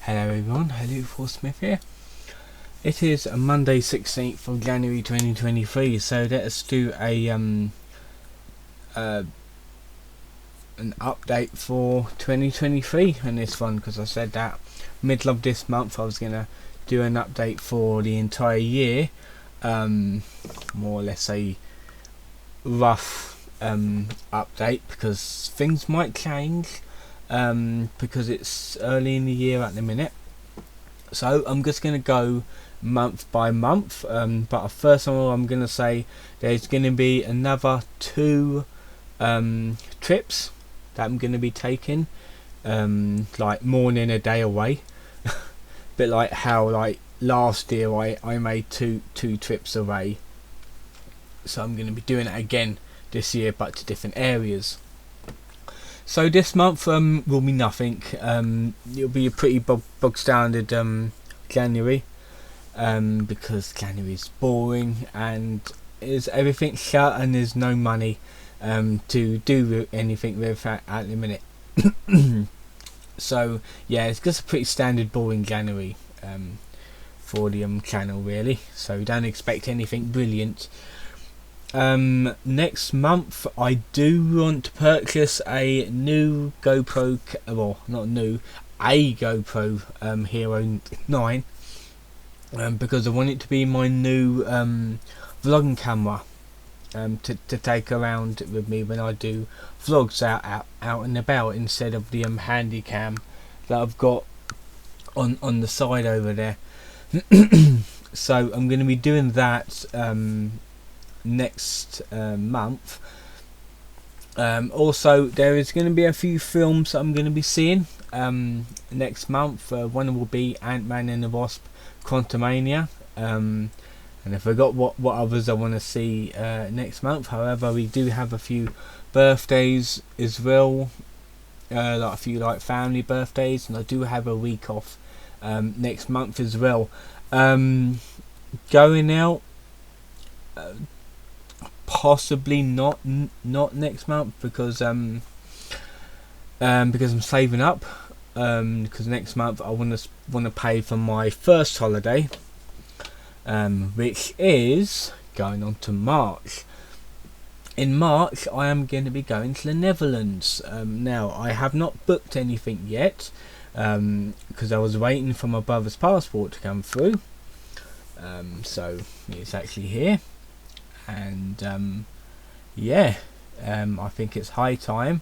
Hello everyone, hello for Smith here. It is Monday 16th of January 2023, so let us do an update for 2023 in this one, because I said that middle of this month I was going to do an update for the entire year, more or less a rough update, because things might change. Because it's early in the year at the minute, so I'm just going to go month by month, but first of all I'm going to say there's going to be another 2 trips that I'm going to be taking, like more than a day away. Bit like how like last year I made two trips away, so I'm going to be doing it again this year, but to different areas. So this month will be nothing. It'll be a pretty bog standard January, because January is boring and is everything shut and there's no money to do anything with at the minute. So yeah, it's just a pretty standard boring January for the channel really. So don't expect anything brilliant. Next month I do want to purchase a new GoPro, well not new, a GoPro Hero 9, because I want it to be my new vlogging camera, to take around with me when I do vlogs out and about, instead of the handy cam that I've got on the side over there. So I'm going to be doing that next month. Also there is going to be a few films that I'm going to be seeing next month. One will be Ant-Man and the Wasp: Quantumania, and I forgot what others I want to see next month. However, we do have a few birthdays as well, like a few like family birthdays, and I do have a week off next month as well. Going out, possibly not next month, because I'm saving up, because next month I want to pay for my first holiday, which is going on to March. In March I am going to be going to the Netherlands. Now I have not booked anything yet, because I was waiting for my brother's passport to come through, so it's actually here. And yeah, I think it's high time,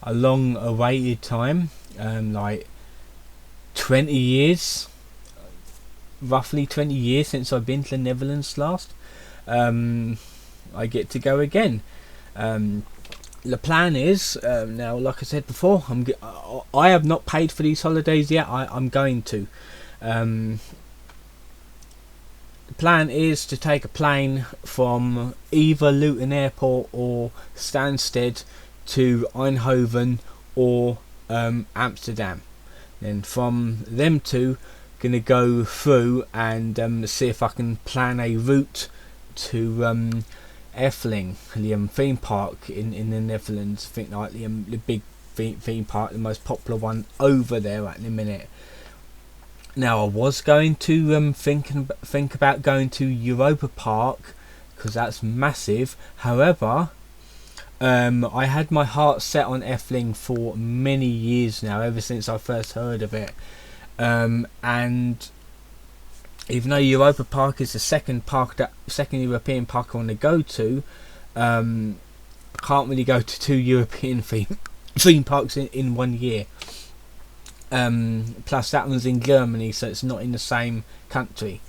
a long awaited time, like 20 years, roughly 20 years since I've been to the Netherlands last. I get to go again. The plan is, now like I said before, I have not paid for these holidays yet. I'm going to. The plan is to take a plane from either Luton Airport or Stansted to Eindhoven or Amsterdam. Then from them two, gonna go through and see if I can plan a route to Efteling, the theme park in the Netherlands. I think like the big theme park, the most popular one over there at the minute. Now I was going to think about going to Europa Park, because that's massive. However, I had my heart set on Efteling for many years now, ever since I first heard of it. And even though Europa Park is the second European park I want to go to, I can't really go to 2 European theme parks in 1 year. Plus that one's in Germany, so it's not in the same country.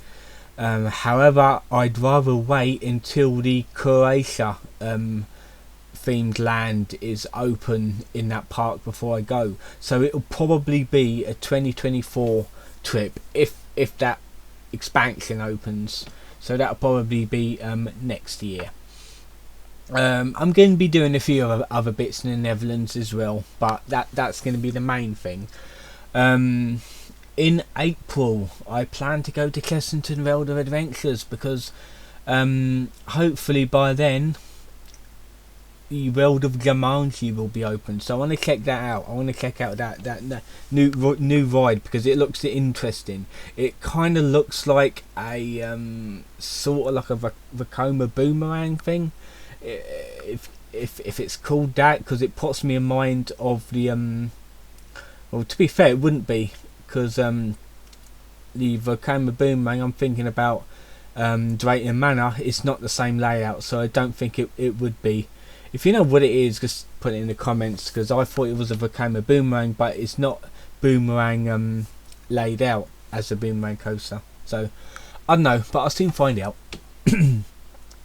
However, I'd rather wait until the Croatia themed land is open in that park before I go. So it'll probably be a 2024 trip if that expansion opens. So that'll probably be next year. I'm going to be doing a few other bits in the Netherlands as well, but that's going to be the main thing. In April I plan to go to Kensington World of Adventures, because hopefully by then the world of Jumanji will be open, so I want to check that out. I want to check out that new ride because it looks interesting. It kind of looks like a sort of like a Vekoma Boomerang thing, if it's called that, because it puts me in mind of the well, to be fair, it wouldn't be, because the Vekoma Boomerang I'm thinking about, Drayton Manor, it's not the same layout, so I don't think it would be. If you know what it is, just put it in the comments, because I thought it was a Vekoma Boomerang, but it's not Boomerang laid out as a Boomerang coaster. So I don't know, but I'll soon find out.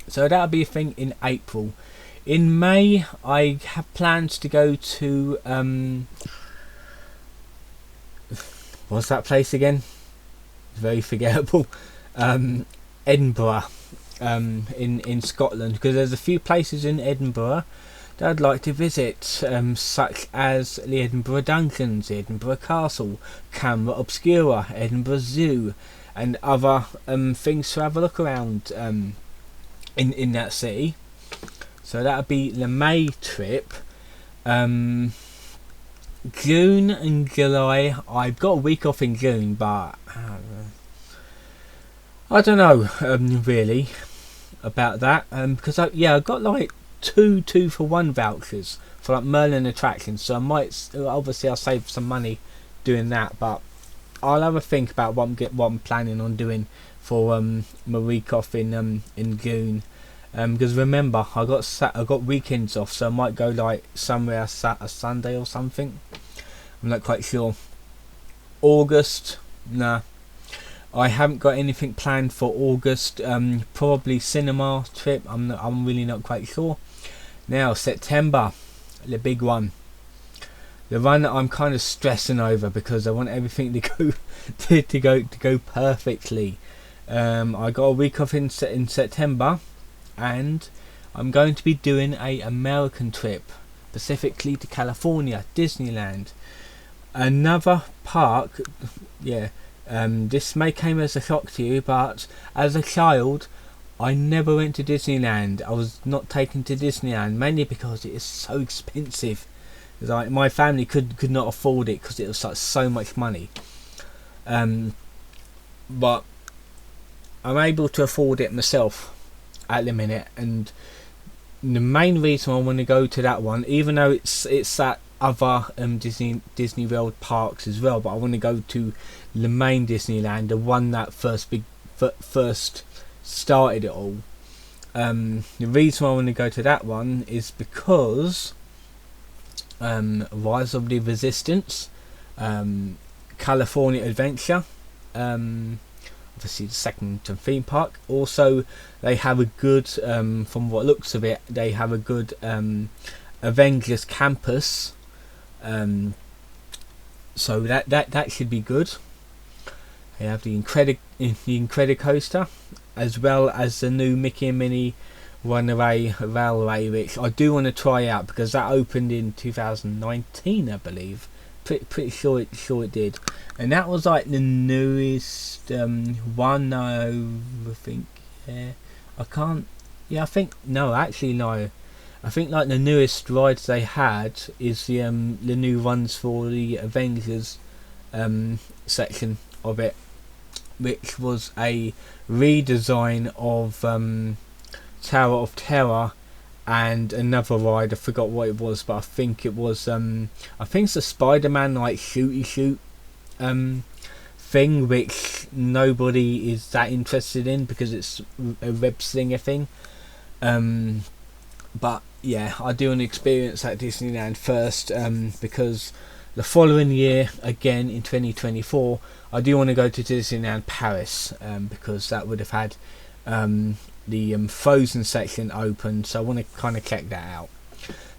So that'll be a thing in April. In May, I have plans to go to what's that place again? Very forgettable. Edinburgh, in Scotland, because there's a few places in Edinburgh that I'd like to visit, such as the Edinburgh Dungeons, the Edinburgh Castle, Camera Obscura, Edinburgh Zoo, and other things to have a look around in that city. So that'll be the May trip. June and July, I've got a week off in June, but I don't know really about that, because I got like two 2-for-1 vouchers for like Merlin attractions, so I might, obviously I'll save some money doing that, but I'll have a think about what I'm planning on doing for my week off in June, because remember I got weekends off, so I might go like somewhere a Sunday or something. I'm not quite sure. August, nah, I haven't got anything planned for August. Probably cinema trip. I'm really not quite sure. Now September, the big one, the one that I'm kind of stressing over because I want everything to go to go perfectly. I got a week off in September, and I'm going to be doing a American trip, specifically to California, Disneyland. Another park, yeah. This may come as a shock to you, but as a child, I never went to Disneyland. I was not taken to Disneyland, mainly because it is so expensive. Like, my family could not afford it because it was like so much money. But I'm able to afford it myself at the minute, and the main reason I want to go to that one, even though it's at other Disney World parks as well, but I want to go to the main Disneyland, the one that first started it all. The reason I want to go to that one is because Rise of the Resistance, California Adventure, obviously the second theme park. Also, they have a good, from what looks of it, they have a good Avengers campus. So that should be good. They have the Incredicoaster, as well as the new Mickey and Minnie Runaway Railway, which I do want to try out because that opened in 2019, I believe. Pretty sure it did, and that was like the newest one. I think, yeah, I can't. Yeah, I think no, actually no. I think like the newest rides they had is the new ones for the Avengers section of it, which was a redesign of Tower of Terror and another ride. I forgot what it was, but I think it was I think it's a Spider-Man like shoot thing, which nobody is that interested in because it's a web slinger thing. But yeah, I do want to experience that Disneyland first, because the following year, again in 2024, I do want to go to Disneyland Paris, because that would have had the Frozen section open, so I want to kind of check that out.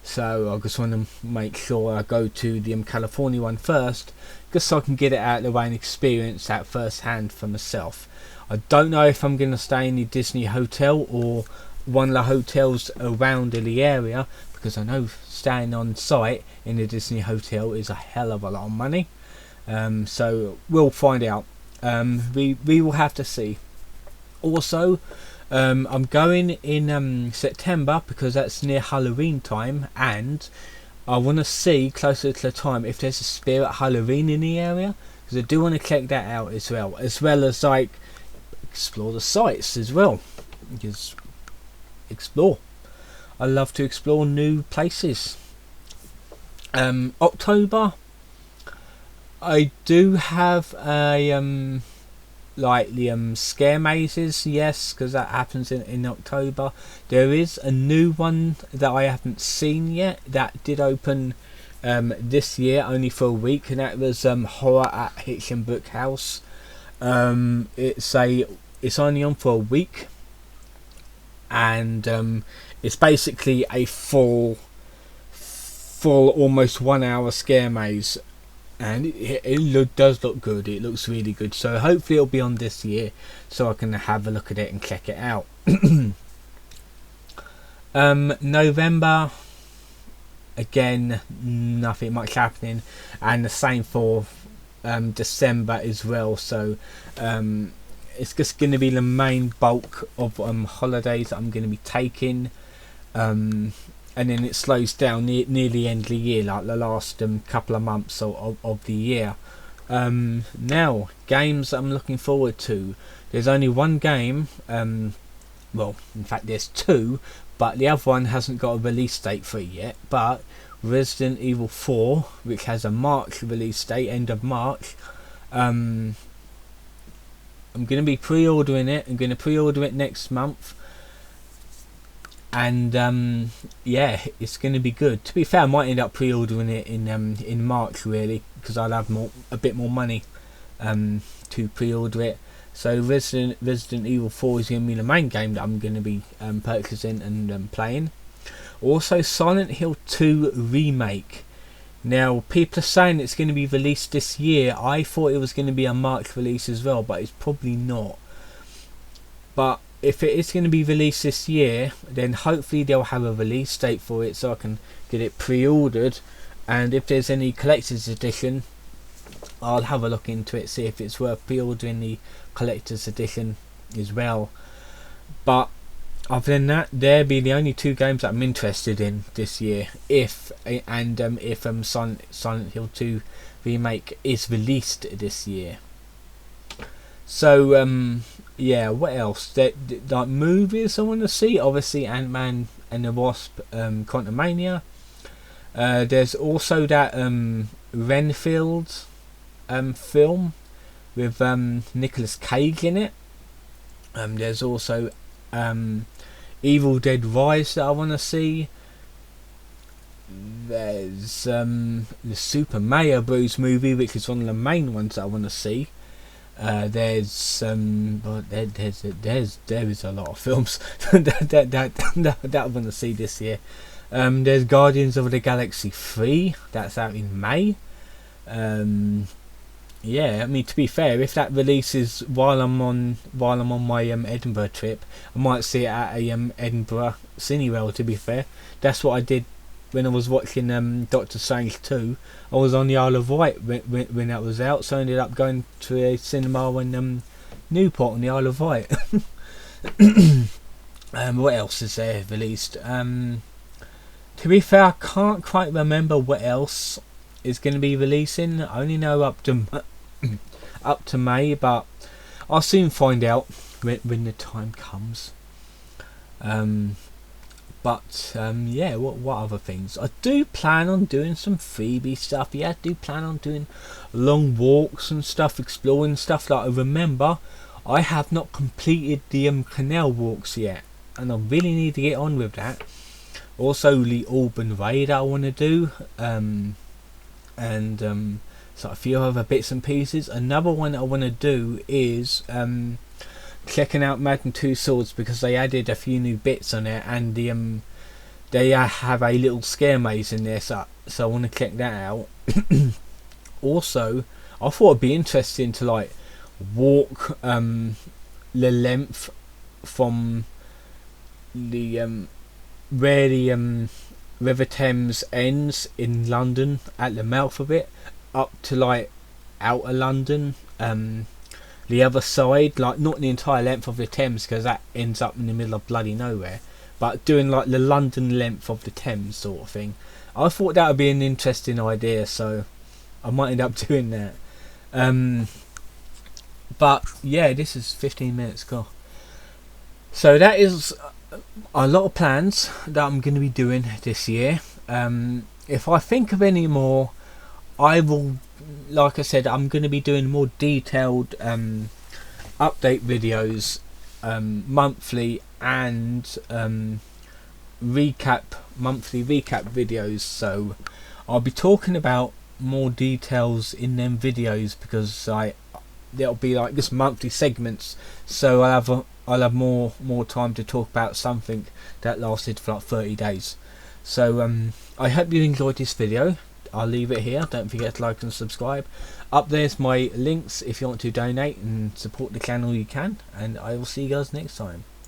So I just want to make sure I go to the California one first, just so I can get it out of the way and experience that firsthand for myself. I don't know if I'm going to stay in the Disney hotel or one of the hotels around in the area, because I know staying on site in the Disney hotel is a hell of a lot of money. So we'll find out. We will have to see. Also, I'm going in September because that's near Halloween time, and I want to see closer to the time if there's a Spirit Halloween in the area, because I do want to check that out as well as like explore the sites as well. Just explore. I love to explore new places. October, I do have a like the scare mazes, yes, because that happens in October. There is a new one that I haven't seen yet that did open this year, only for a week, and that was Horror at Hinchinbrook House. It's only on for a week, and it's basically a full almost 1 hour scare maze, and it does look good. It looks really good, so hopefully it'll be on this year so I can have a look at it and check it out. November, again, nothing much happening, and the same for December as well, so it's just going to be the main bulk of holidays that I'm going to be taking, and then it slows down near the end of the year, like the last couple of months of the year. Now, games I'm looking forward to. There's only one game, well, in fact there's two, but the other one hasn't got a release date for it yet, but Resident Evil 4, which has a March release date, end of March. I'm going to be pre-ordering it. I'm going to pre-order it next month. And yeah, it's going to be good. To be fair, I might end up pre-ordering it in March, really, because I'll have a bit more money to pre-order it. So Resident Evil 4 is going to be the main game that I'm going to be purchasing and playing. Also, Silent Hill 2 Remake. Now, people are saying it's going to be released this year. I thought it was going to be a March release as well, but it's probably not. But if it is going to be released this year, then hopefully they'll have a release date for it so I can get it pre-ordered. And if there's any collector's edition, I'll have a look into it, see if it's worth pre-ordering the collector's edition as well. But other than that, they'll be the only two games that I'm interested in this year. If Silent Hill 2 Remake is released this year. So yeah, what else? Like movies I want to see. Obviously, Ant-Man and the Wasp, Quantumania. There's also that Renfield film with Nicolas Cage in it. There's also Evil Dead Rise that I want to see. There's the Super Mario Bros movie, which is one of the main ones that I want to see. There's but there is a lot of films that I want to see this year. There's Guardians of the Galaxy 3, that's out in May. Yeah, I mean, to be fair, if that releases while I'm on my Edinburgh trip, I might see it at a Edinburgh Cineworld. To be fair, that's what I did when I was watching Doctor Strange 2. I was on the Isle of Wight when that was out, so I ended up going to a cinema in Newport on the Isle of Wight. What else is there released? To be fair, I can't quite remember what else is going to be releasing. I only know up to May, but I'll soon find out when the time comes. But yeah, what other things? I do plan on doing some freebie stuff. Yeah, I do plan on doing long walks and stuff, exploring stuff. Like, I remember I have not completed the canal walks yet, and I really need to get on with that. Also, the Alban Raid I want to do, and so a few other bits and pieces. Another one I want to do is checking out Madden 2 Swords, because they added a few new bits on it, and they have a little scare maze in there, so I want to check that out. Also, I thought it'd be interesting to like walk the length from the where the River Thames ends in London at the mouth of it up to like outer London, the other side, like not the entire length of the Thames, because that ends up in the middle of bloody nowhere, but doing like the London length of the Thames sort of thing. I thought that would be an interesting idea, so I might end up doing that. But yeah, this is 15 minutes. Go. So that is a lot of plans that I'm going to be doing this year. If I think of any more, I will, like I said, I'm going to be doing more detailed update videos monthly, and monthly recap videos. So I'll be talking about more details in them videos, because there'll be like just monthly segments, so I'll have more time to talk about something that lasted for like 30 days. So I hope you enjoyed this video. I'll leave it here. Don't forget to like and subscribe. Up there's my links if you want to donate and support the channel, you can, and I will see you guys next time.